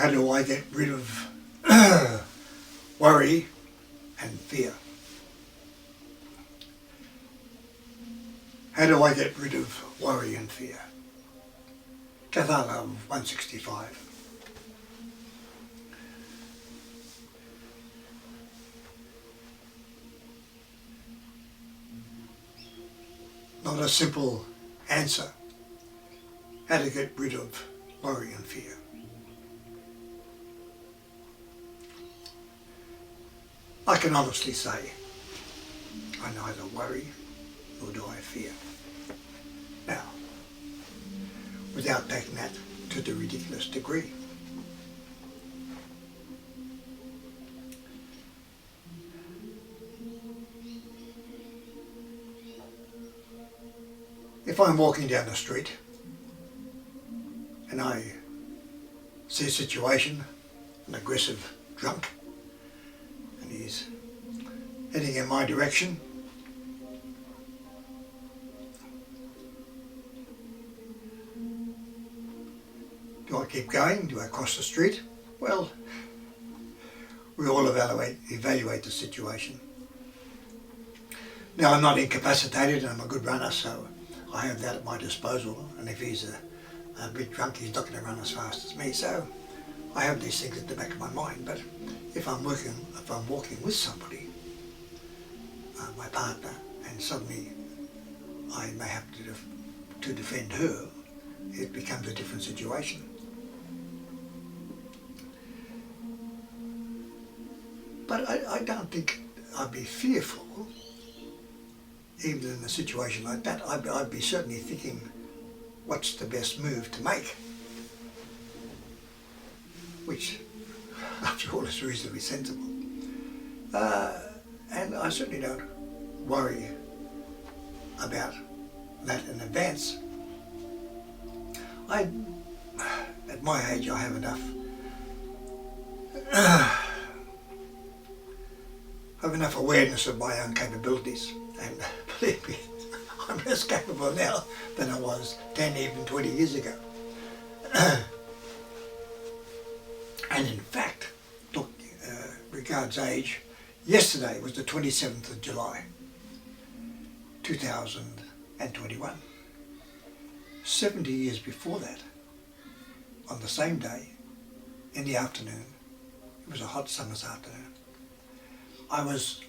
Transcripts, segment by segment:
How do I get rid of worry and fear? How do I get rid of worry and fear? Cathar 165. Not a simple answer how to get rid of worry and fear. I can honestly say I neither worry nor do I fear. Now, without taking that to the ridiculous degree. If I'm walking down the street and I see a situation, an aggressive drunk, and he's heading in my direction, do I keep going? Do I cross the street? Well, we all evaluate the situation. Now, I'm not incapacitated, I'm a good runner, so I have that at my disposal, and if he's a bit drunk, he's not going to run as fast as me, so I have these things at the back of my mind. But if I'm walking with somebody, my partner, and suddenly I may have to defend her, it becomes a different situation. But I don't think I'd be fearful, even in a situation like that. I'd be certainly thinking, what's the best move to make? Which, after all, is reasonably sensible. And I certainly don't worry about that in advance. At my age, I have enough awareness of my own capabilities, and believe me, I'm less capable now than I was 10, even 20 years ago. And in fact, look, regards age, yesterday was the 27th of July, 2021. 70 years before that, on the same day, in the afternoon, it was a hot summer's afternoon, I was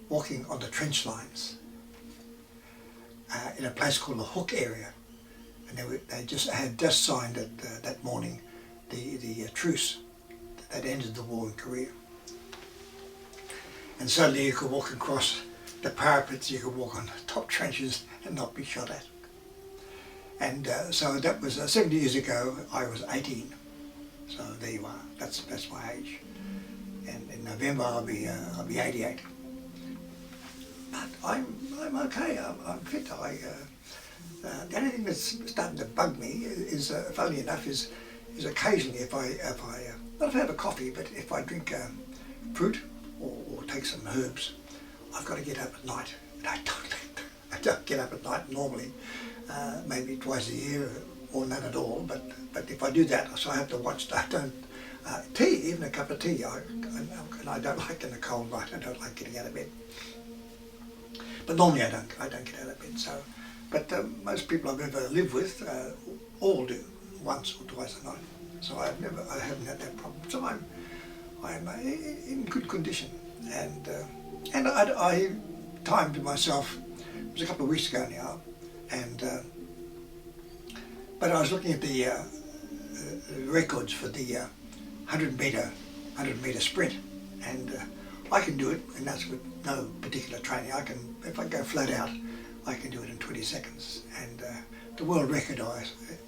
walking on the trench lines in a place called the Hook area, and they had just signed that morning the truce that ended the war in Korea. And suddenly you could walk across the parapets, you could walk on top trenches and not be shot at. And so that was 70 years ago. I was 18, so there you are. That's my age. And in November I'll be 88. But I'm okay. I'm fit. The only thing that's starting to bug me is, funny enough, is occasionally if I not if I have a coffee, but if I drink fruit or take some herbs, I've got to get up at night. And I don't get up at night normally. Maybe twice a year or none at all. But if I do that, so I have to watch that. Tea, even a cup of tea, and I don't like in a cold night. I don't like getting out of bed. But normally I don't get out of bed. So, but most people I've ever lived with all do once or twice a night. So I haven't had that problem. So I'm in good condition, and I timed myself. It was a couple of weeks ago now, and but I was looking at the records for the 100 meter sprint, and I can do it, and that's with no particular training. If I go flat out, I can do it in 20 seconds. And the world record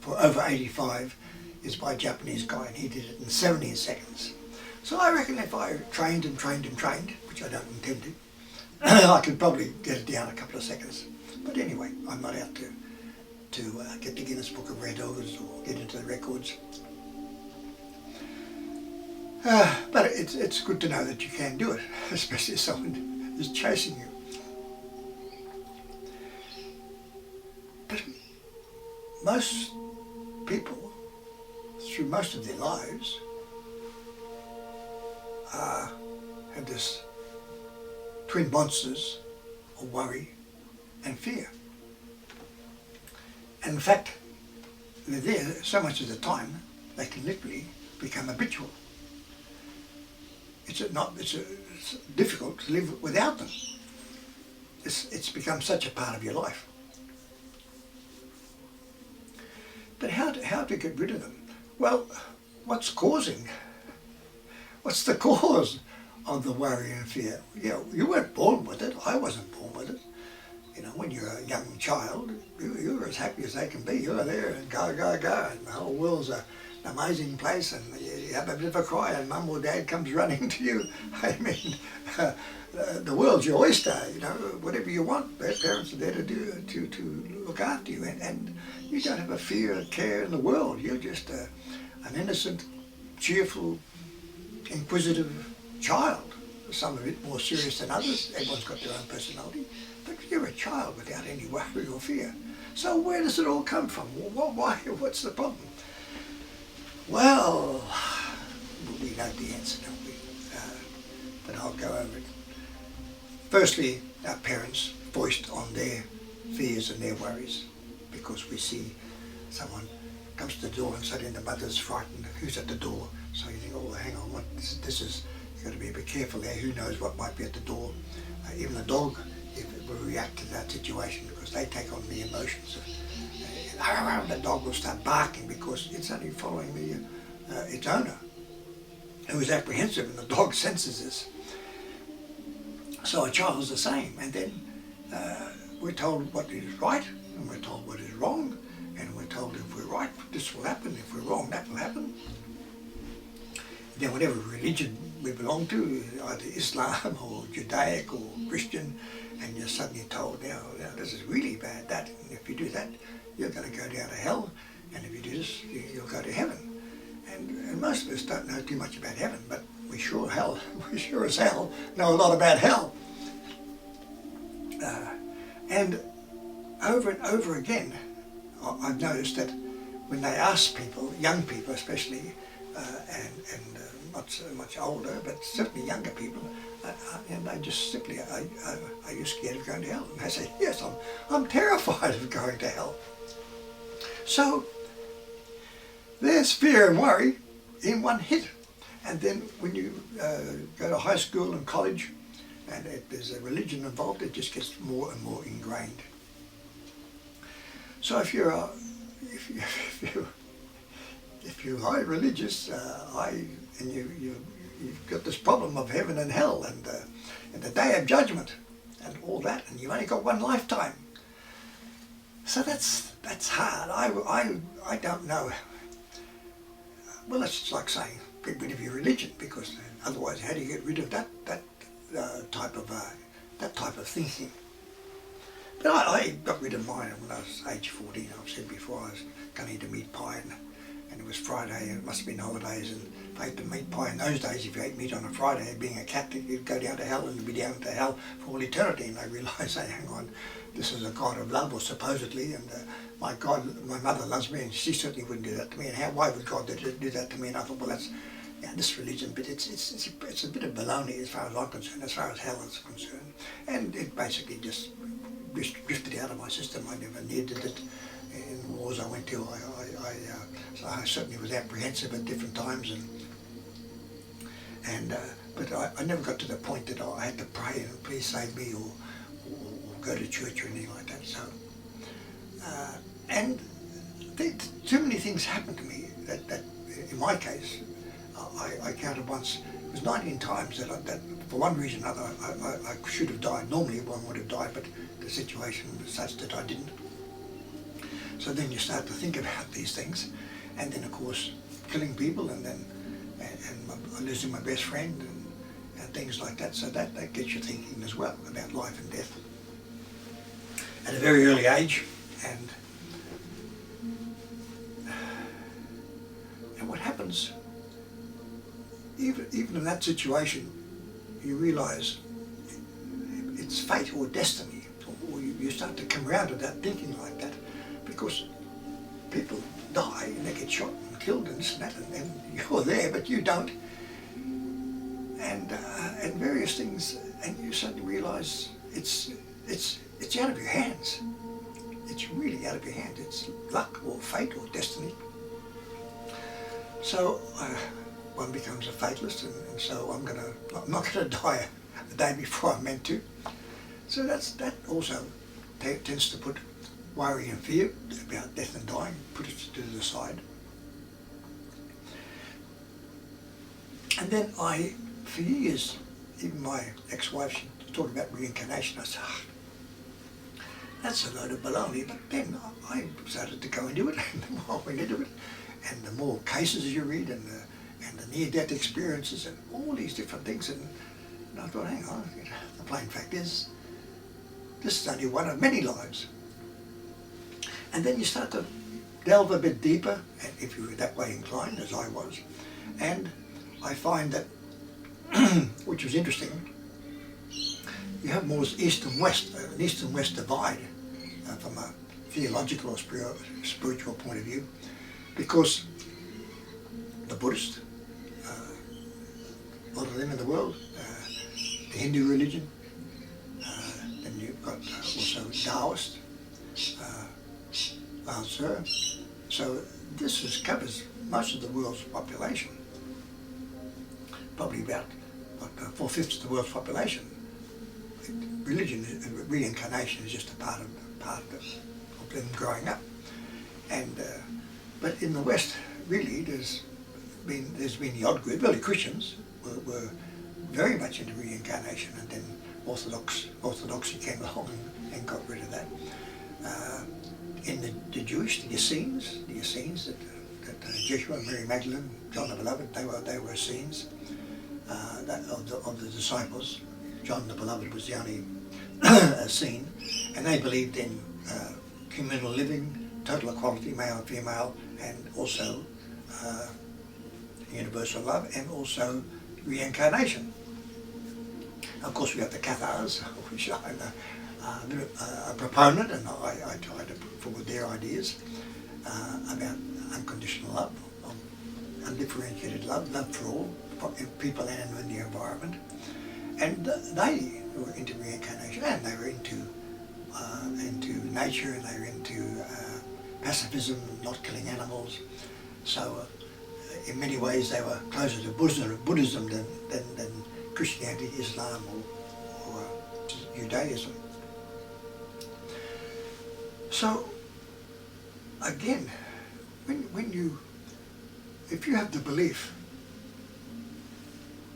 for over 85 is by a Japanese guy, and he did it in 17 seconds. So I reckon if I trained, which I don't intend to, I could probably get it down a couple of seconds. But anyway, I'm not out to get the Guinness Book of Records or get into the records. But it's good to know that you can do it, especially if someone is chasing you. But most people, through most of their lives, have this twin monsters of worry and fear. And in fact, they're there so much of the time they can literally become habitual. It's difficult to live without them. It's become such a part of your life. But how to get rid of them? Well, what's the cause of the worry and fear? You weren't born with it. I wasn't born with it. When you're a young child, you're as happy as they can be. You're there and go, and the whole world's an amazing place, and you have a bit of a cry and mum or dad comes running to you. I mean, the world's your oyster, whatever you want, parents are there to look after you, and you don't have a fear or care in the world. You're just an innocent, cheerful, inquisitive child. Some of it more serious than others. Everyone's got their own personality. But you're a child without any worry or fear. So where does it all come from? Why? What's the problem? Well, we know the answer, don't we? But I'll go over it. Firstly, our parents voiced on their fears and their worries, because we see someone comes to the door and suddenly the mother's frightened. Who's at the door? So you think, oh, hang on, what? This is, you've got to be a bit careful there. Who knows what might be at the door? Even the dog will react to that situation because they take on the emotions. The dog will start barking because it's only following its owner, who is apprehensive, and the dog senses this. So a child's the same, and then we're told what is right, and we're told what is wrong, and we're told if we're right, this will happen, if we're wrong, that will happen. Then whatever religion we belong to, either Islam or Judaic or Christian, and you're suddenly told, now this is really bad, that, and if you do that, you're going to go down to hell, and if you do this, you'll go to heaven. And most of us don't know too much about heaven, but we sure as hell know a lot about hell. And over again, I've noticed that when they ask people, young people especially, and not so much older, but certainly younger people, and they just simply, are you scared of going to hell? And they say, yes, I'm terrified of going to hell. So there's fear and worry in one hit. And then when you go to high school and college, and there's a religion involved, it just gets more and more ingrained. So if you're high religious, and you've got this problem of heaven and hell and the day of judgment and all that, and you've only got one lifetime. So that's hard. I don't know. Well, it's like saying get rid of your religion, because otherwise, how do you get rid of that type of thinking? But I got rid of mine when I was age 14. I've said before, I was going to eat a meat pie, and it was Friday, and it must have been holidays, and if I ate the meat pie in those days, if you ate meat on a Friday, being a Catholic, you'd go down to hell and be down to hell for all eternity. And I realised, hey, hang on, this is a God of love, or supposedly, and my mother loves me, and she certainly wouldn't do that to me. And why would God do that to me? And I thought, well, that's this religion, but it's a bit of baloney as far as I'm concerned, as far as hell is concerned, and it basically just drifted out of my system. I never needed it. In wars I went to, so I certainly was apprehensive at different times, but I never got to the point that I had to pray and please save me, or go to church or anything like that. So, and too many things happened to me that in my case, I counted once, it was 19 times that for one reason or another I should have died. Normally one would have died, but the situation was such that I didn't. So then you start to think about these things, and then of course killing people, and losing my best friend, and things like that. So that gets you thinking as well about life and death at a very early age. And what happens, even in that situation, you realise it's fate or destiny, or you start to come around to that thinking like that, because people die and they get shot and killed and this and that, and you're there, but you don't. and various things, and you suddenly realise it's out of your hands. It's really out of your hands. It's luck or fate or destiny. So one becomes a fatalist, and so I'm not gonna die the day before I'm meant to. So that also tends to put worry and fear about death and dying, put it to the side. And then for years, even my ex-wife, she talked about reincarnation. I said, that's a load of baloney. But then I started to go into it, and the more I went into it, and the more cases you read, and the near-death experiences, and all these different things, and I thought, hang on, the plain fact is, this is only one of many lives. And then you start to delve a bit deeper, and if you were that way inclined, as I was, and I find that, which was interesting, you have more east and west, an east and west divide from a theological or spiritual point of view, because the Buddhist, a lot of them in the world, the Hindu religion, then you've got also Taoist, Lao Tzu. So this covers most of the world's population, probably about 4/5 of the world's population. Religion, reincarnation is just a part of them growing up, and but in the West, really, there's been the odd group. Early Christians were very much into reincarnation, and then Orthodoxy came along and got rid of that. In the Jewish, the Essenes that Joshua, Mary Magdalene, John the Beloved, they were Essenes of the disciples. John the Beloved was the only Essene, and they believed in communal living, total equality, male and female, and also universal love, and also reincarnation. Of course, we have the Cathars, which I'm a proponent, and I try to put forward their ideas about unconditional love, undifferentiated love for all people and in the environment. And they were into reincarnation, and they were into nature, and they were into pacifism, not killing animals. So in many ways they were closer to Buddhism than Christianity, Islam, or Judaism. So again, if you have the belief,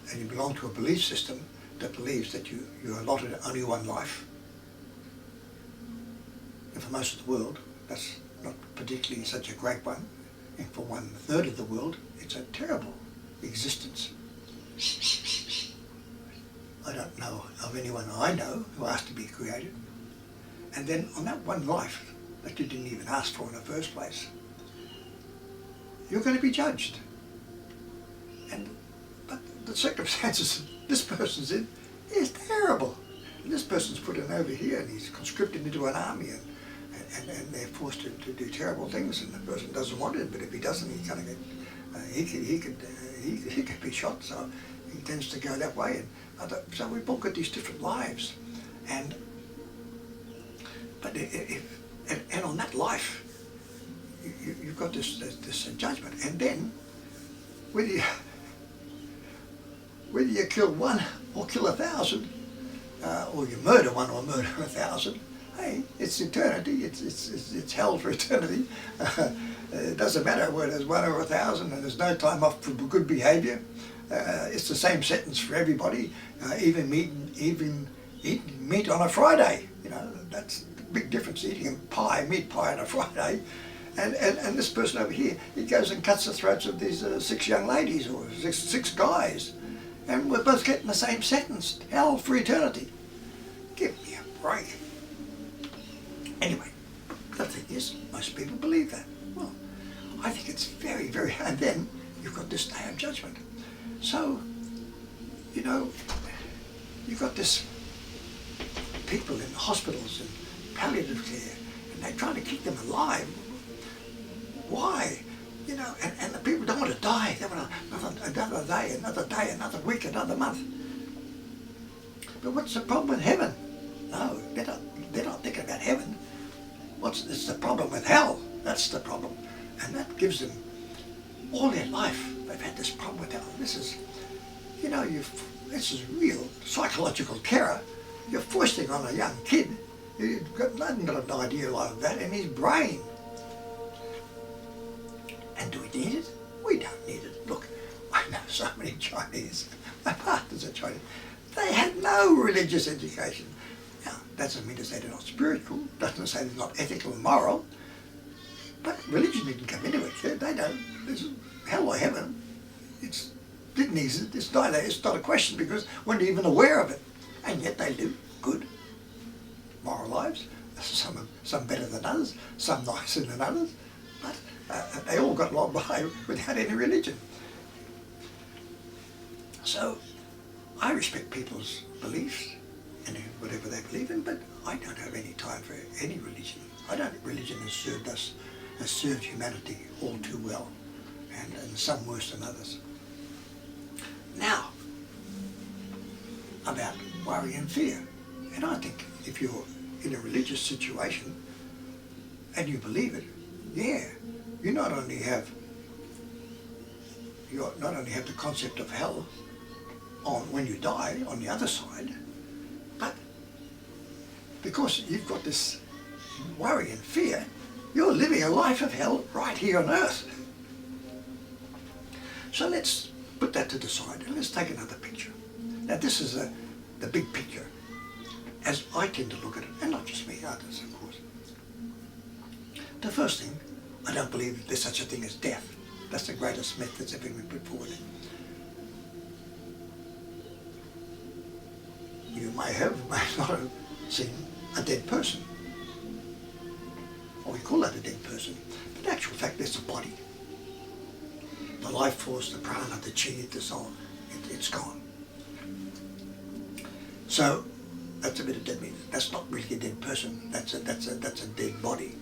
and you belong to a belief system that believes that you're allotted only one life, and for most of the world, that's not particularly such a great one, and for 1/3 of the world, it's a terrible existence. I don't know of anyone I know who asked to be created. And then on that one life that you didn't even ask for in the first place, you're going to be judged. But the circumstances this person's in is terrible. And this person's put in over here, and he's conscripted into an army, and they're forced to do terrible things, and the person doesn't want it, but if he doesn't, he's going to get, he could be shot, so he tends to go that way. So we've all got these different lives, and on that life, you've got this judgment, and then whether you kill one or kill 1,000, or you murder one or murder 1,000, hey, it's eternity. It's hell for eternity. It doesn't matter whether there's 1 or 1,000, and there's no time off for good behaviour. It's the same sentence for everybody. Even eating meat on a Friday. That's the big difference. Eating meat pie on a Friday, and this person over here, he goes and cuts the throats of these 6 young ladies or six guys, and we're both getting the same sentence: hell for eternity. Give me a break. Anyway, the thing is, most people believe that. Well, I think it's very, very, and then you've got this day of judgment. So, you've got this people in hospitals and palliative care, and they're trying to keep them alive. Why? You know, and the people don't want to die. They want another day, another week, another month. But what's the problem with heaven? No, they're not thinking about heaven. It's the problem with hell. That's the problem. And that gives them all their life. They've had this problem with hell. This is, you know, this is real psychological terror. You're foisting on a young kid who hasn't got an idea like that in his brain. And do we need it? We don't need it. Look, I know so many Chinese. My partners are Chinese. They had no religious education. Now, doesn't mean to say they're not spiritual, doesn't say they're not ethical and moral, but religion didn't come into it. They don't. There's hell or heaven. It didn't exist. It's not a question because we're not even aware of it. And yet they live good, moral lives. Some better than others, some nicer than others, but they all got along by without any religion. So I respect people's beliefs and whatever they believe in, but I don't have any time for any religion. Religion has served us, has served humanity all too well, and some worse than others. Now, about worry and fear. And I think if you're in a religious situation and you believe it, yeah, you not only have the concept of hell on when you die on the other side, but because you've got this worry and fear, you're living a life of hell right here on earth. So let's put that to the side and let's take another picture. Now this is the big picture as I tend to look at it, and not just me, others of course. The first thing, I don't believe there's such a thing as death. That's the greatest myth that's ever been put forward. You may not have seen a dead person. Or we call that a dead person. But in actual fact, there's a body. The life force, the prana, the chi, the soul, it's gone. So that's a bit of dead meat. That's not really a dead person. That's a dead body.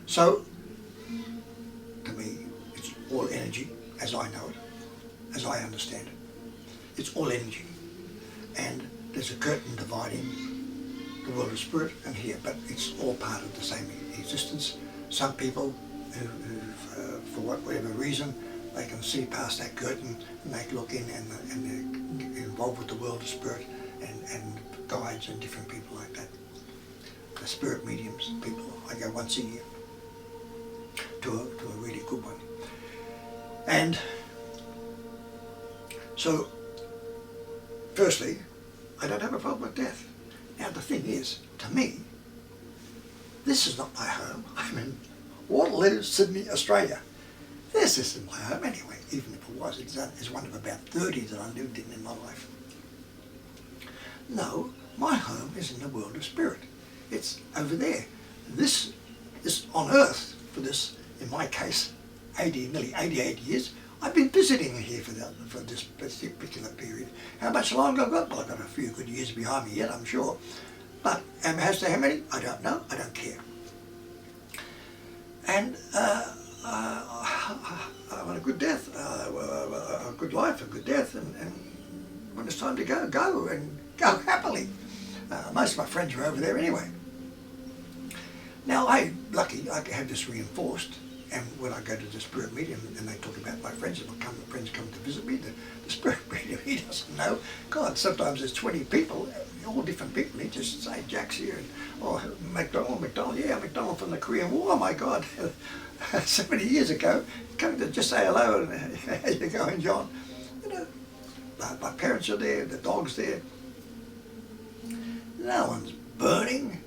So to me, it's all energy, as I know it, as I understand it. It's all energy, and there's a curtain dividing the world of spirit and here, but it's all part of the same existence. Some people who for whatever reason, they can see past that curtain and they look in and they're involved with the world of spirit and guides and different people like that. The spirit mediums, people, I go once a year to a really good one. And so, firstly, I don't have a problem with death. Now the thing is, to me, this is not my home. I'm in Waterloo, Sydney, Australia. This isn't my home anyway, even if it was. It's one of about 30 that I lived in my life. No, my home is in the world of spirit. It's over there. This on earth, for this, in my case, nearly 88 years, I've been visiting here for this particular period. How much longer I've got? Well, I've got a few good years behind me yet, I'm sure. But as to how many, I don't know, I don't care. And I want a good death, a good life, a good death, and when it's time to go and go happily. Most of my friends are over there anyway. Now, lucky I have this reinforced, and when I go to the spirit medium and they talk about my friends, and my friends come to visit me, the spirit medium, he doesn't know. God, sometimes there's 20 people, all different people. He just say, Jack's here, and McDonald, yeah, McDonald from the Korean War, oh my God. 70 years ago, coming to just say hello and how you going, John? You know, my parents are there, the dog's there. No one's burning.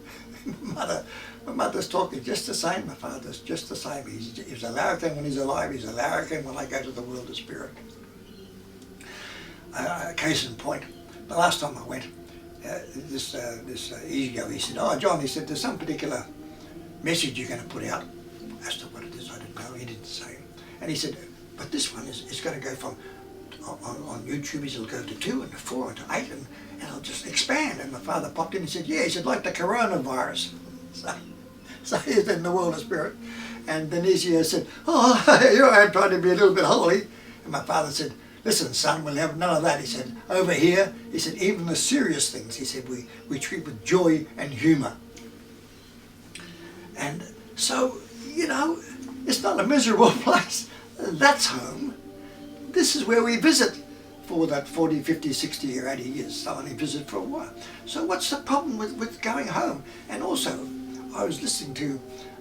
My mother's talking just the same, my father's just the same. He's a larrikin when he's alive, he's a larrikin when I go to the world of spirit. Case in point, the last time I went, this ego, he said, oh John, he said, there's some particular message you're going to put out. As to what it is, I didn't know, he didn't say. And he said, but this one is going to go from, on YouTube, it'll go to 2 and to 4 and to 8 and it'll just expand. And my father popped in and said, yeah, he said, like the coronavirus. So So he's in the world of spirit. And Benicio said, oh, here I am trying to be a little bit holy. And my father said, listen, son, we'll have none of that. He said, over here, he said, even the serious things, he said, we treat with joy and humour. And so, you know, it's not a miserable place. That's home. This is where we visit for that 40, 50, 60 or 80 years. So only visit for a while. So what's the problem with going home? And also, I was listening to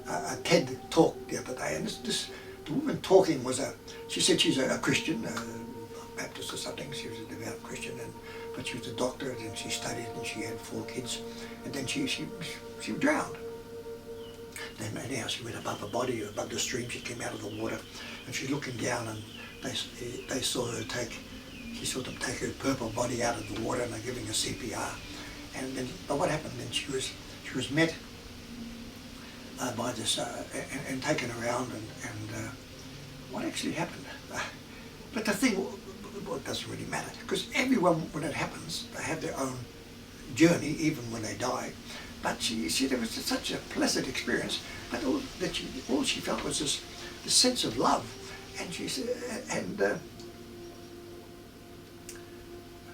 a TED talk the other day, and the woman talking was she said she's a Christian, Baptist or something. She was a devout Christian, but she was a doctor, and she studied, and she had 4 kids, and then she drowned. Then anyhow, she went above her body, above the stream. She came out of the water, and she's looking down, and they saw her she saw them take her purple body out of the water, and they're giving her CPR. And then, but what happened then? She was met by this and taken around, and what actually happened? But the thing, well, it doesn't really matter, because everyone, when it happens, they have their own journey, even when they die. But she said it was such a pleasant experience, but all she felt was this sense of love. And she said,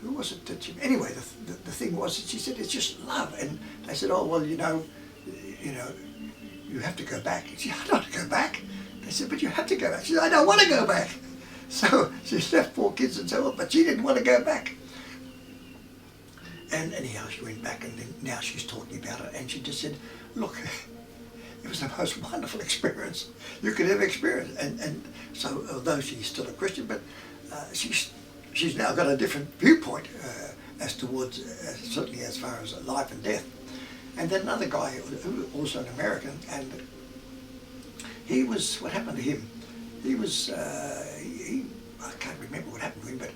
who was it that she, anyway, the thing was that she said, it's just love. And they said, oh, well, you know, you have to go back. She said, I don't want to go back. They said, but you have to go back. She said, I don't want to go back. So she left 4 kids and so on, but she didn't want to go back. And anyhow, she went back, and then now she's talking about it, and she just said, look, it was the most wonderful experience you could ever experience. And so, although she's still a Christian, but she's now got a different viewpoint as towards, certainly as far as life and death. And then another guy, who also an American, and he was, what happened to him? He was, I can't remember what happened to him, but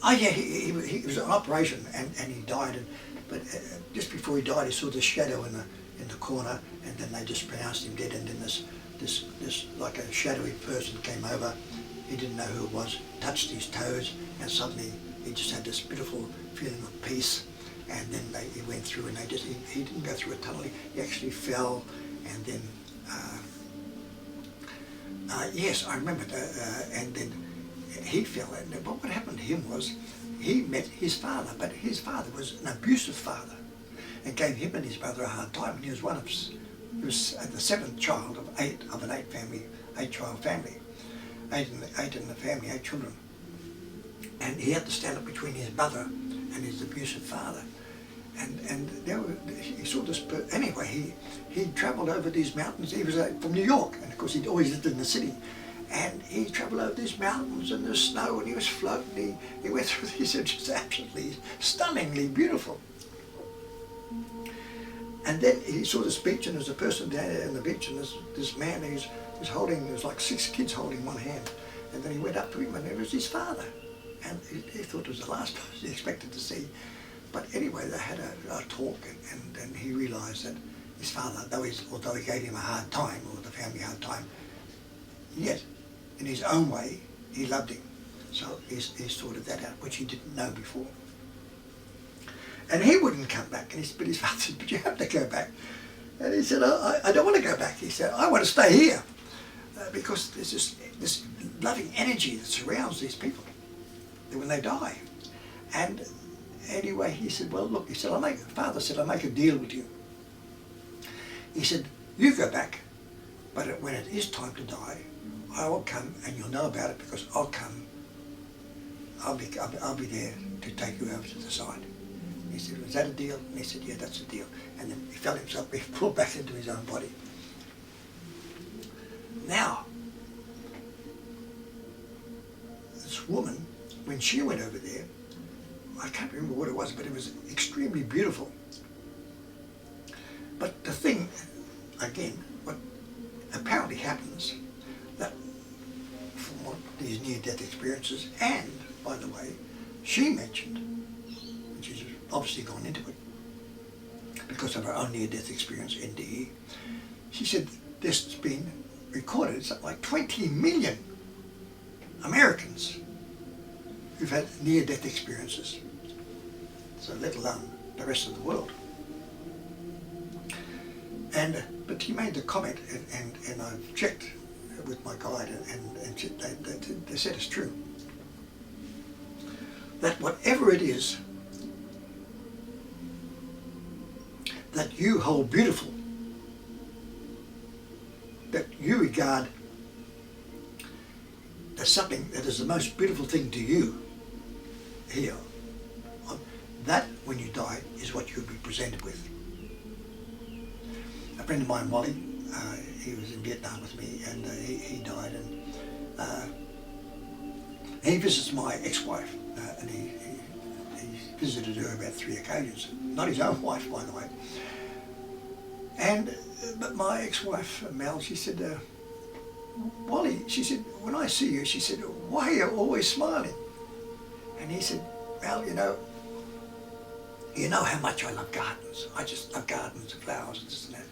yeah, he was an operation, and he died. But just before he died, he saw this shadow in the corner, and then they just pronounced him dead. And then this like a shadowy person came over. He didn't know who it was. Touched his toes, and suddenly he just had this beautiful feeling of peace. And then he went through, and he didn't go through a tunnel. He actually fell, and then yes, I remember. And then he fell. But what happened to him was he met his father, but his father was an abusive father, and gave him and his brother a hard time. And he was he was the 7th child of an 8-child family, 8 in the family, 8 children. And he had to stand up between his brother and his abusive father. And he saw this, anyway, he travelled over these mountains. He was from New York, and of course he'd always lived in the city. And he travelled over these mountains and the snow, and he was floating. He went through these, just absolutely stunningly beautiful. And then he saw this beach, and there was a person down there on the beach, and this man, he was holding, there was like 6 kids holding one hand. And then he went up to him, and it was his father. And he thought it was the last person he expected to see. But anyway, they had a talk, and he realised that his father, although he gave him a hard time, or the family a hard time, yet in his own way, he loved him. So he sorted that out, which he didn't know before. And he wouldn't come back, but his father said, but you have to go back. And he said, I don't want to go back. He said, I want to stay here, because there's this loving energy that surrounds these people when they die. And anyway, he said, well, look, he said, Father said, I'll make a deal with you. He said, you go back, but when it is time to die, I will come, and you'll know about it, because I'll come. I'll be there to take you over to the side. He said, was that a deal? And he said, yeah, that's a deal. And then he felt himself being pulled back into his own body. Now, this woman, when she went over there, I can't remember what it was, but it was extremely beautiful. But the thing, again, what apparently happens, that from these near-death experiences, and, by the way, she mentioned, and she's obviously gone into it, because of her own near-death experience, NDE, she said this has been recorded. It's like 20 million Americans who've had near-death experiences, so let alone the rest of the world. But But he made the comment, and I've checked with my guide, and they said it's true. That whatever it is that you hold beautiful, that you regard as something that is the most beautiful thing to you here, that when you die is what you'll be presented with. A friend of mine, Wally, he was in Vietnam with me, and he died, and he visits my ex-wife, and he visited her about 3 occasions. Not his own wife, by the way. And but my ex-wife, Mel, she said, Wally, she said, when I see you, she said, why are you always smiling? And he said, Mel, you know how much I love gardens. I just love gardens and flowers and this and that.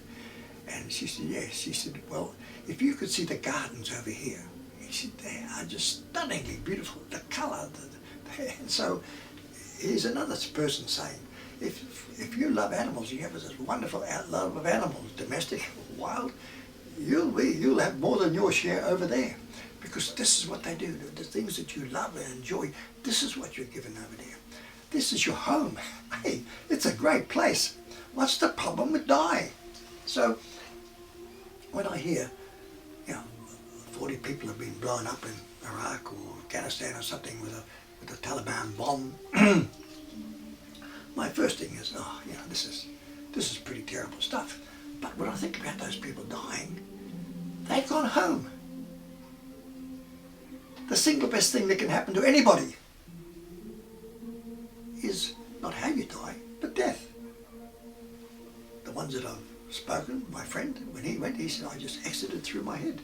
And she said, yes. She said, well, if you could see the gardens over here, he said, they are just stunningly beautiful. The colour, and so here's another person saying, if you love animals, you have this wonderful love of animals, domestic, wild, you'll have more than your share over there, because this is what they do. The things that you love and enjoy, this is what you're given over there. This is your home. Hey, it's a great place. What's the problem with dying? So when I hear, 40 people have been blown up in Iraq or Afghanistan or something with a Taliban bomb, my first thing is, this is pretty terrible stuff. But when I think about those people dying, they've gone home. The single best thing that can happen to anybody is not how you die, but death. The ones that I've spoken, my friend, when he went, he said, I just exited through my head.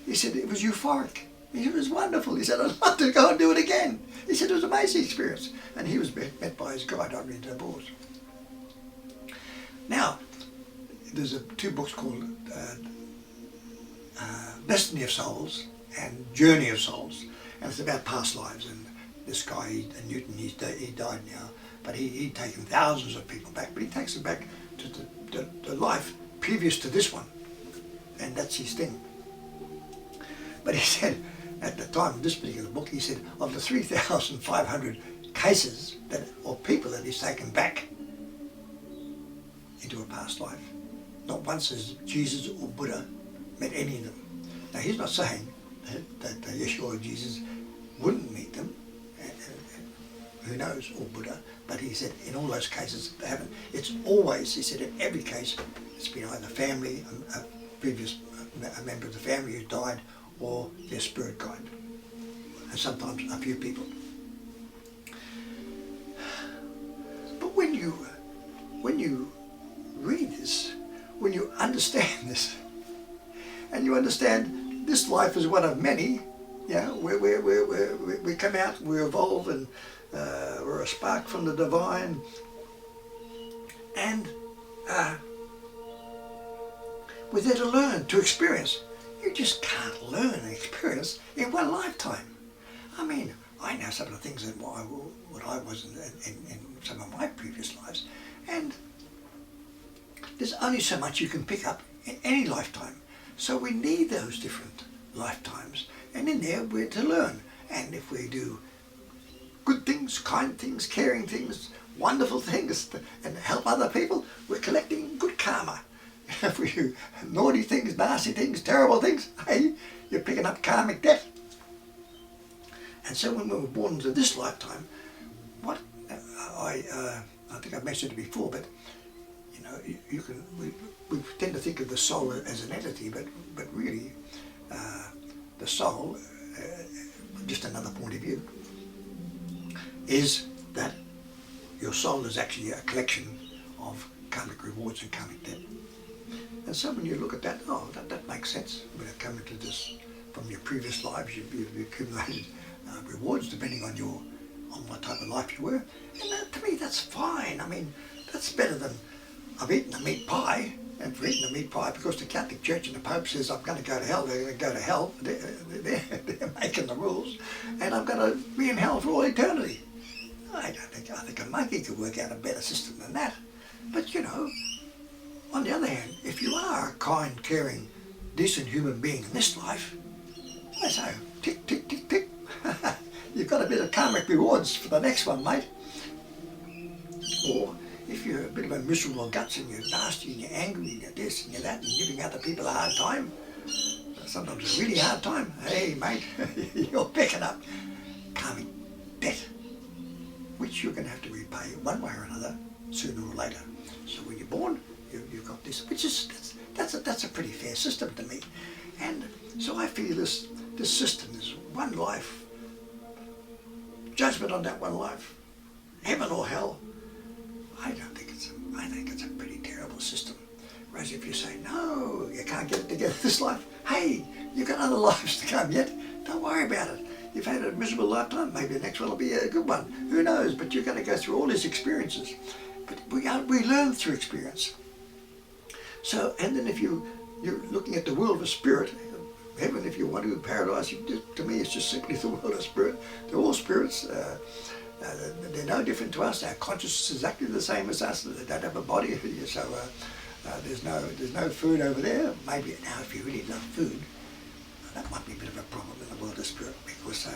He said it was euphoric. He said it was wonderful. He said, I'd love to go and do it again. He said it was an amazing experience. And he was met by his guide. I read the books. Now, there's 2 books called Destiny of Souls and Journey of Souls. And it's about past lives. And this guy, Newton, he died now. But he'd taken thousands of people back. But he takes them back to the life previous to this one. And that's his thing. But he said, at the time of this particular book, he said, of the 3,500 cases or people that he's taken back into a past life, not once has Jesus or Buddha met any of them. Now, he's not saying that Yeshua or Jesus wouldn't meet them, who knows, or Buddha, but he said in all those cases they haven't. It's always, he said, in every case, it's been either family, a member of the family who died, or their spirit guide, and sometimes a few people. But when you read this, when you understand this, and you understand this life is one of many, we come out, we evolve, and we're a spark from the divine, and we're there to learn, to experience. You just can't learn and experience in one lifetime. I mean, I know some of the things that what I was in some of my previous lives, and there's only so much you can pick up in any lifetime. So we need those different lifetimes, and in there we're to learn. And if we do good things, kind things, caring things, wonderful things, and help other people, we're collecting good karma. If we do naughty things, nasty things, terrible things, hey, you're picking up karmic debt. And so when we were born into this lifetime, what I think I've mentioned it before, but we tend to think of the soul as an entity, but really the soul, just another point of view, is that your soul is actually a collection of karmic rewards and karmic debt. And so when you look at that, that makes sense. When you come into this from your previous lives, you've accumulated rewards depending on what type of life you were. And to me, that's fine. I mean, that's better than I've eaten a meat pie, and for eating a meat pie, because the Catholic Church and the Pope says I'm going to go to hell, they're going to go to hell. They're making the rules, and I'm going to be in hell for all eternity. I think a monkey could work out a better system than that. But on the other hand, if you are a kind, caring, decent human being in this life, I say, tick, tick, tick, tick. You've got a bit of karmic rewards for the next one, mate. Or if you're a bit of a miserable guts and you're nasty and you're angry and you're this and you're that and you're giving other people a hard time, sometimes a really hard time, hey mate, you're picking up karmic debt, which you're going to have to repay one way or another sooner or later. So when you're born, you've got this, which is that's a pretty fair system to me. And so I feel this system is one life, judgment on that one life, heaven or hell. I think it's a pretty terrible system. Whereas if you say, no, you can't get it together this life, hey, you've got other lives to come yet, don't worry about it. You've had a miserable lifetime, maybe the next one will be a good one. Who knows, but you're going to go through all these experiences. But we learn through experience. So, and then if you're looking at the world of spirit, heaven, if you want to, paradise, to me it's just simply the world of spirit. They're all spirits. They're no different to us. Our consciousness is exactly the same as us. They don't have a body, so there's no food over there. Maybe now, if you really love food, that might be a bit of a problem in the world of spirit, because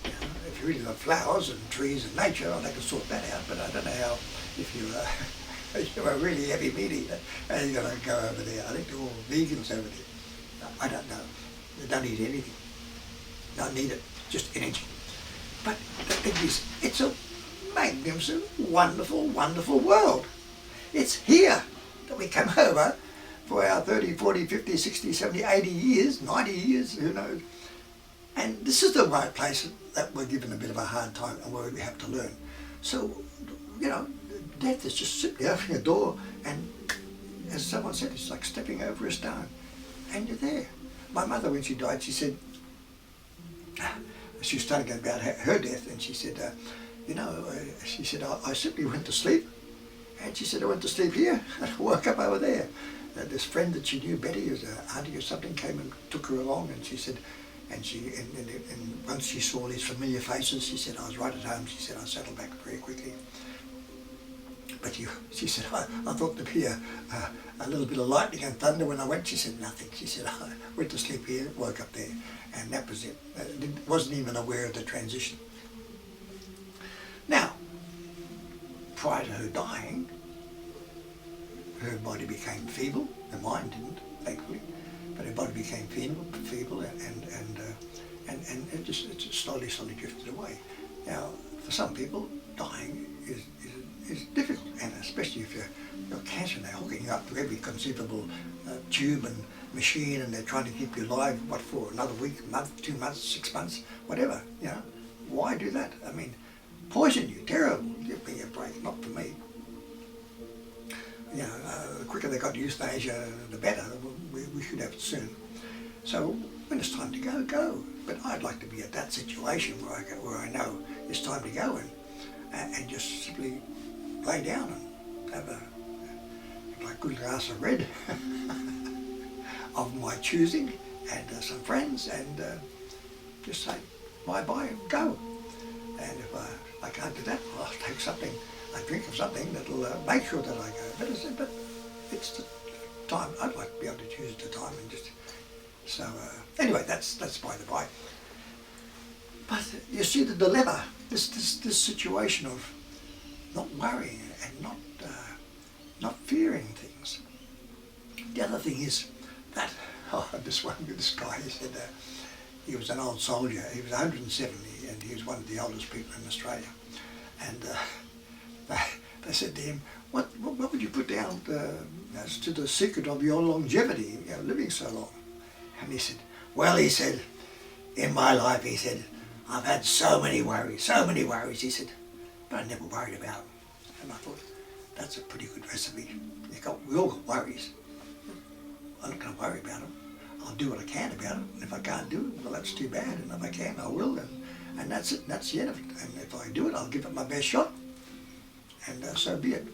if you really love flowers and trees and nature, they can sort that out. But I don't know how, if you're a really heavy meat eater, how you're going to go over there. I think they're all vegans over there. I don't know. They don't eat anything. Don't need it. Just energy. But the thing is, it's a magnificent, wonderful, wonderful world. It's here that we come over for our 30, 40, 50, 60, 70, 80 years, 90 years, who knows. And this is the right place that we're given a bit of a hard time and where we have to learn. So, death is just simply opening a door, and as someone said, it's like stepping over a stone, and you're there. My mother, when she died, she said, she was starting about her death, and she said, she said, I simply went to sleep, and she said, I went to sleep here, and I woke up over there. This friend that she knew, Betty, as an auntie or something, came and took her along, and she said, and once she saw these familiar faces, she said, I was right at home. She said, I settled back very quickly. But she said, I thought there'd be a little bit of lightning and thunder when I went. She said, nothing. She said, I went to sleep here, woke up there, and that was it. Wasn't even aware of the transition. Now, prior to her dying, her body became feeble. Her mind didn't, thankfully, but her body became feeble, and it just slowly drifted away. Now, for some people, dying is difficult, and especially if you're cancer and they're hooking you up to every conceivable tube and machine, and they're trying to keep you alive, what for, another week, month, 2 months, 6 months, whatever, why do that? I mean, poison you, terrible, give me a break, not for me. The quicker they got euthanasia, the better. We should have it soon. So when it's time to go, go. But I'd like to be at that situation where I know it's time to go, and just simply lay down and have a good glass of red of my choosing, and some friends, and just say bye-bye and go. And if I can't do that, I'll take something, a drink of something that'll make sure that I go. But it's the time. I'd like to be able to choose the time, and just so anyway, that's by the by. But you see the dilemma, this situation of not worrying and not fearing things. The other thing is that this guy, he said he was an old soldier. He was 170, and he was one of the oldest people in Australia. And they said to him, "What would you put down as to the secret of your longevity, living so long?" And he said, "Well," he said, "in my life," he said, "I've had so many worries, he said, but I never worried about them." And I thought, that's a pretty good recipe. We all got worries. I'm not going to worry about them. I'll do what I can about it. And if I can't do it, well, that's too bad. And if I can, I will. And that's it. That's the end of it. And if I do it, I'll give it my best shot. And so be it.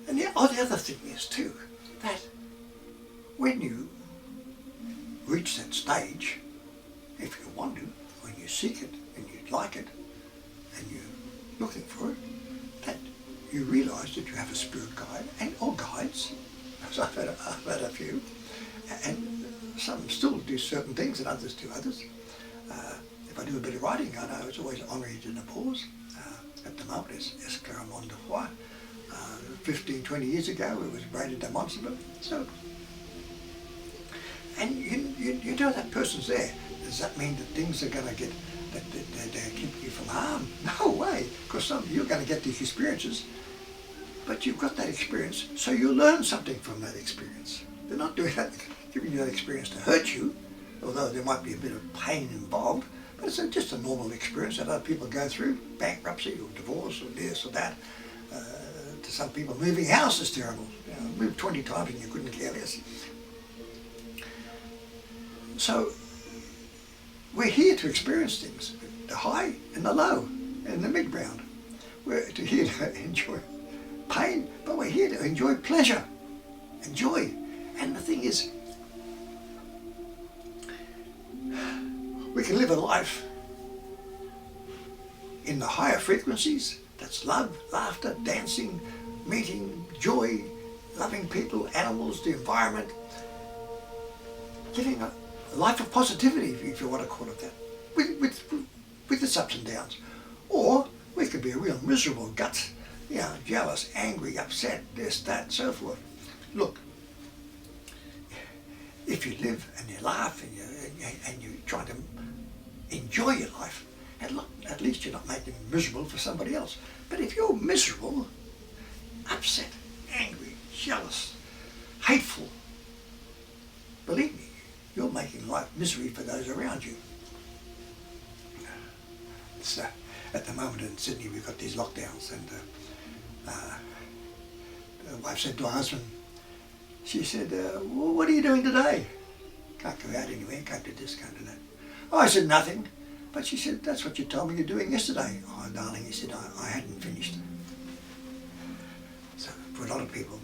And the other thing is, too, that when you reach that stage, if you want to, when you seek it and you like it and you're looking for it, that you realise that you have a spirit guide and or guides. So I've had a few, and some still do certain things and others do others. If I do a bit of writing, I know it's always Henri de Naples. At the moment it's Esclairement de Foix. 15, 20 years ago it was Braden de Monsignor. So, and you know that person's there. Does that mean that things are going to get, that they keep you from harm? No way, because you're going to get these experiences, but you've got that experience, so you learn something from that experience. They're not doing that, giving you that experience to hurt you, although there might be a bit of pain involved, but it's just a normal experience that other people go through, bankruptcy or divorce or this or that. To some people, moving house is terrible. You know, moved 20 times and you couldn't care less. So we're here to experience things, the high and the low and the mid-ground. We're here to enjoy pain, but we're here to enjoy pleasure and joy. And the thing is, we can live a life in the higher frequencies. That's love, laughter, dancing, meeting, joy, loving people, animals, the environment, living a life of positivity, if you want to call it that, with its ups and downs. Or we could be a real miserable gut, you know, jealous, angry, upset, this, that, so forth. Look, if you live and you laugh and you're trying to enjoy your life, and look, at least you're not making it miserable for somebody else. But if you're miserable, upset, angry, jealous, hateful, believe me, you're making life misery for those around you. So, at the moment in Sydney we've got these lockdowns, and the wife said to her husband, she said, well, what are you doing today? Can't go out anywhere, can't do this, can't do that. Oh, I said, nothing. But she said, that's what you told me you're doing yesterday. Oh, darling, he said, I hadn't finished. So for a lot of people,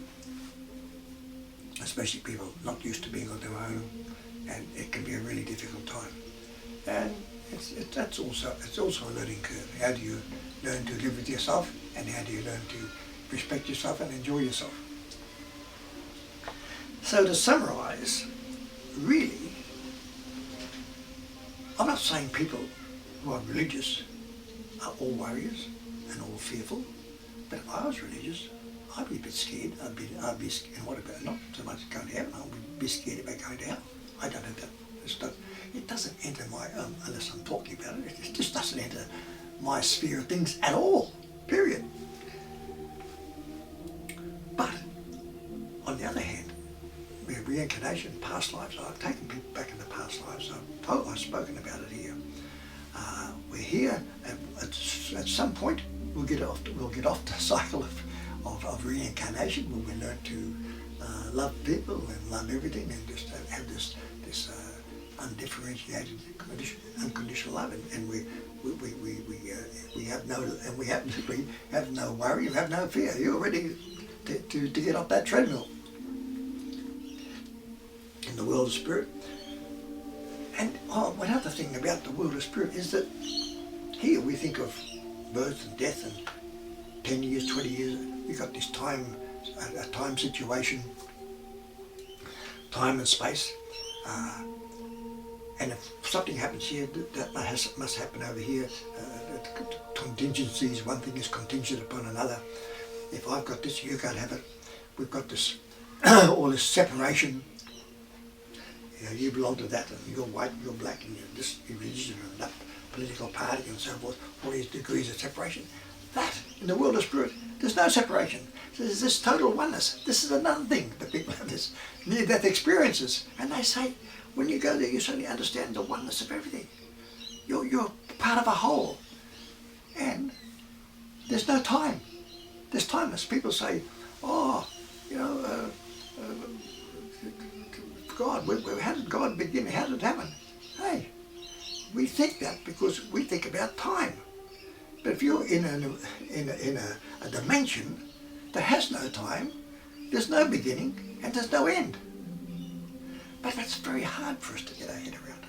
especially people not used to being on their own, and it can be a really difficult time. And it's also a learning curve. How do you learn to live with yourself, and how do you learn to respect yourself and enjoy yourself? So to summarise, really, I'm not saying people who are religious are all warriors and all fearful, but if I was religious, I'd be a bit scared. I'd be scared. And what about, not so much going to heaven, I'd be scared about going to hell. I don't know that. It doesn't enter my, unless I'm talking about it, it just doesn't enter my sphere of things at all, period. But, on the other hand, reincarnation, past lives, I've taken people back into past lives, I've spoken about it here. We're here, at some point, we'll get off the cycle of reincarnation, where we learn to love people and love everything, and just have this undifferentiated, unconditional love, and we have no worry, we have no fear. You're ready to get off that treadmill in the world of spirit. And one other thing about the world of spirit is that here we think of birth and death, and 10 years, 20 years, we've got this time, a time situation, time and space. And if something happens here, that must happen over here. Contingencies, one thing is contingent upon another. If I've got this, you can't have it. We've got this, all this separation. You know, you belong to that, and you're white, you're black, and you're this religion and that political party and so forth. All these degrees of separation. That, in the world of spirit, there's no separation. There's this total oneness. This is another thing that people have, this near-death experiences, and they say, when you go there, you suddenly understand the oneness of everything. You're part of a whole, and there's no time. There's timeless. People say, oh, you know, God, how did God begin? How did it happen? Hey, we think that because we think about time. But if you're in a dimension that has no time, there's no beginning and there's no end. But that's very hard for us to get our head around.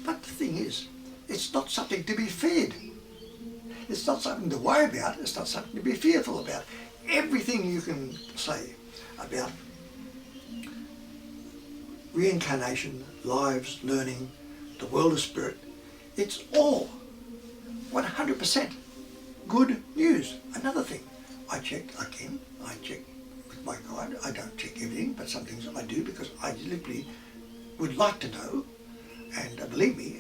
But the thing is, it's not something to be feared. It's not something to worry about. It's not something to be fearful about. everything you can say about reincarnation, lives, learning, the world of spirit, it's all 100% good news. Another thing, I check with my guide. I don't check everything, but some things I do because I literally would like to know. And believe me,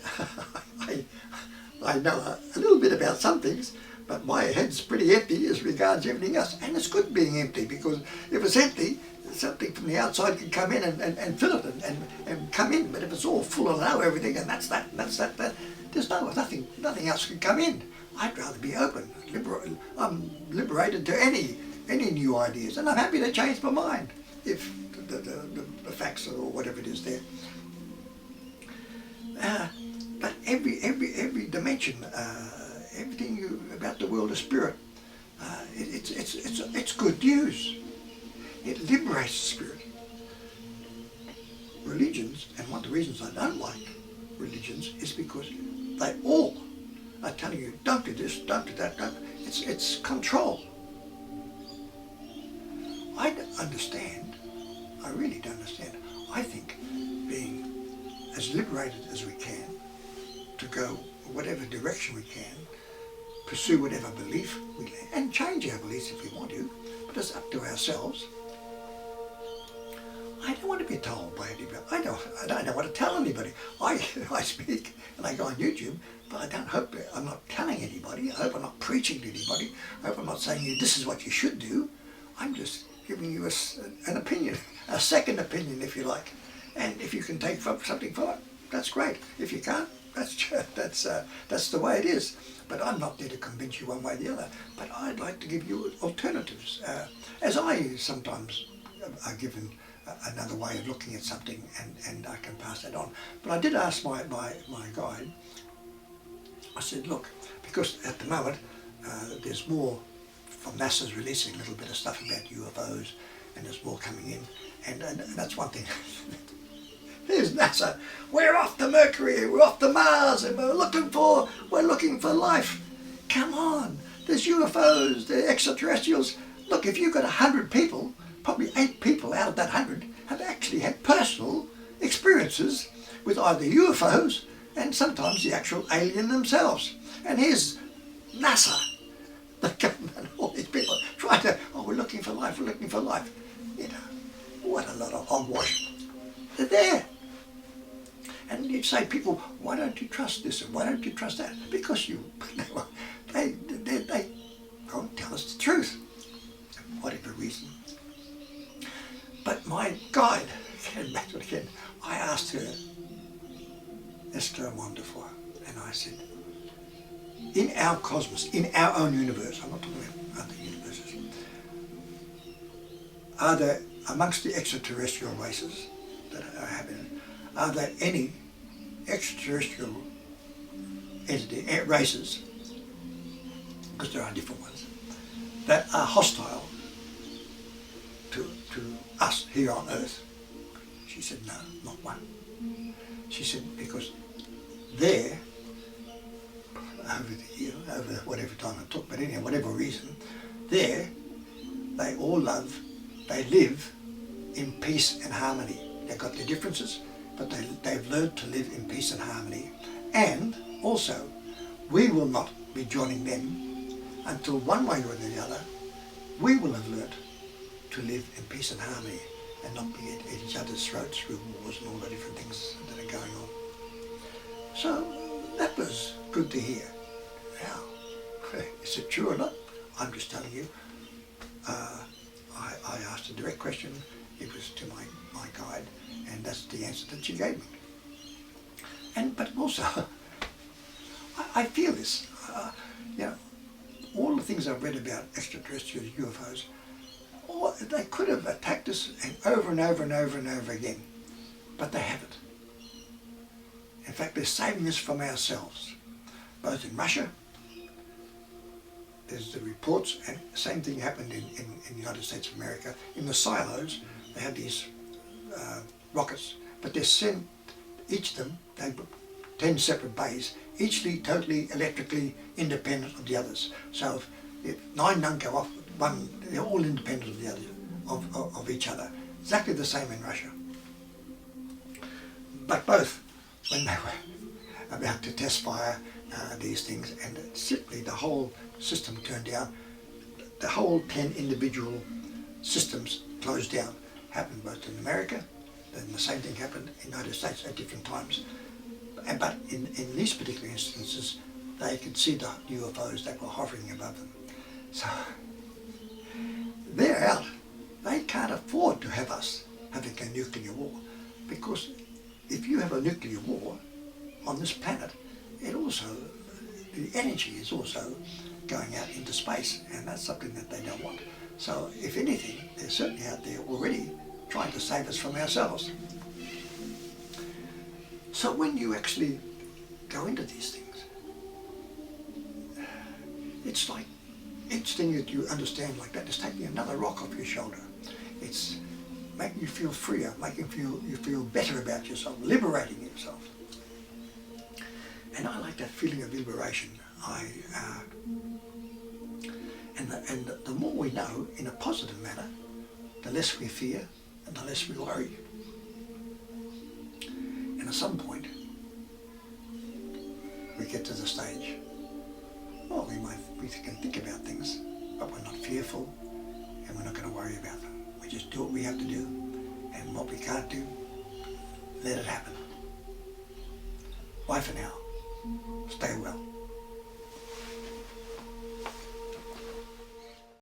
I know a little bit about some things, but my head's pretty empty as regards everything else. And it's good being empty, because if it's empty, something from the outside can come in and fill it and come in. But if it's all full of now everything, and that's that, there's nothing else can come in. I'd rather be open. I'm liberated to any new ideas, and I'm happy to change my mind if the facts or whatever it is there. But every dimension, everything about the world of spirit, it's good news. It liberates the spirit. Religions, and one of the reasons I don't like religions is because they all are telling you, don't do this, don't do that, don't. It's control. I don't understand. I really don't understand. I think being as liberated as we can to go whatever direction we can, pursue whatever belief we can, and change our beliefs if we want to, but it's up to ourselves. I don't want to be told by anybody. I don't want to tell anybody. I speak and I go on YouTube, but I'm not telling anybody. I hope I'm not preaching to anybody. I hope I'm not saying this is what you should do. I'm just giving you an opinion, a second opinion if you like. And if you can take something from it, that's great. If you can't, that's the way it is. But I'm not there to convince you one way or the other. But I'd like to give you alternatives, as I sometimes are given another way of looking at something, and I can pass that on. But I did ask my guide. I said, look, because at the moment there's more from NASA's releasing a little bit of stuff about UFOs, and there's more coming in, and that's one thing. There's NASA. We're off to Mercury. We're off to Mars, and we're looking for life. Come on. There's UFOs. There's extraterrestrials. Look, if you've got 100 people, probably 8 people out of that 100 have actually had personal experiences with either UFOs and sometimes the actual alien themselves. And here's NASA, the government, all these people trying to, we're looking for life, we're looking for life. You know, what a lot of hogwash. They're there. And you'd say, people, why don't you trust this and why don't you trust that? Because they won't tell us the truth, for whatever reason. But my guide, again, I asked her, Esther Wonderful, and I said, in our cosmos, in our own universe, I'm not talking about other universes, are there, amongst the extraterrestrial races that are happening, are there any extraterrestrial races, because there are different ones, that are hostile to us here on Earth? She said, no, not one. She said, because there, over whatever time it took, but anyhow, whatever reason, there, they all they live in peace and harmony. They've got their differences, but they've learned to live in peace and harmony. And also, we will not be joining them until one way or the other, we will have learnt to live in peace and harmony and not be at each other's throats through wars and all the different things that are going on. So that was good to hear. Now, is it true or not? I'm just telling you. I asked a direct question. It was to my guide, and that's the answer that she gave me. But also, I feel this. All the things I've read about extraterrestrials, UFOs, they could have attacked us and over and over and over and over again, but they haven't. In fact, they're saving us from ourselves. Both in Russia, there's the reports, and the same thing happened in the United States of America. In the silos, they had these rockets, but they're sent, each of them, they put 10 separate bays, each totally electrically independent of the others. So if 9 don't go off, they're all independent of the other, of each other. Exactly the same in Russia. But both, when they were about to test fire these things, and simply the whole system turned down, the whole 10 individual systems closed down. Happened both in America, then the same thing happened in the United States at different times. But in these particular instances, they could see the UFOs that were hovering above them. So they're out. They can't afford to have us having a nuclear war, because if you have a nuclear war on this planet, it also, the energy is also going out into space, and that's something that they don't want. So if anything, they're certainly out there already trying to save us from ourselves. So when you actually go into these things, it's like each thing that you understand like that is taking another rock off your shoulder. It's making you feel freer, making you feel better about yourself, liberating yourself. And I like that feeling of liberation. And the more we know in a positive manner, the less we fear and the less we worry. And at some point, we get to the stage, well, we can think about things, but we're not fearful and we're not going to worry about them. We just do what we have to do, and what we can't do, let it happen. Bye for now. Stay well.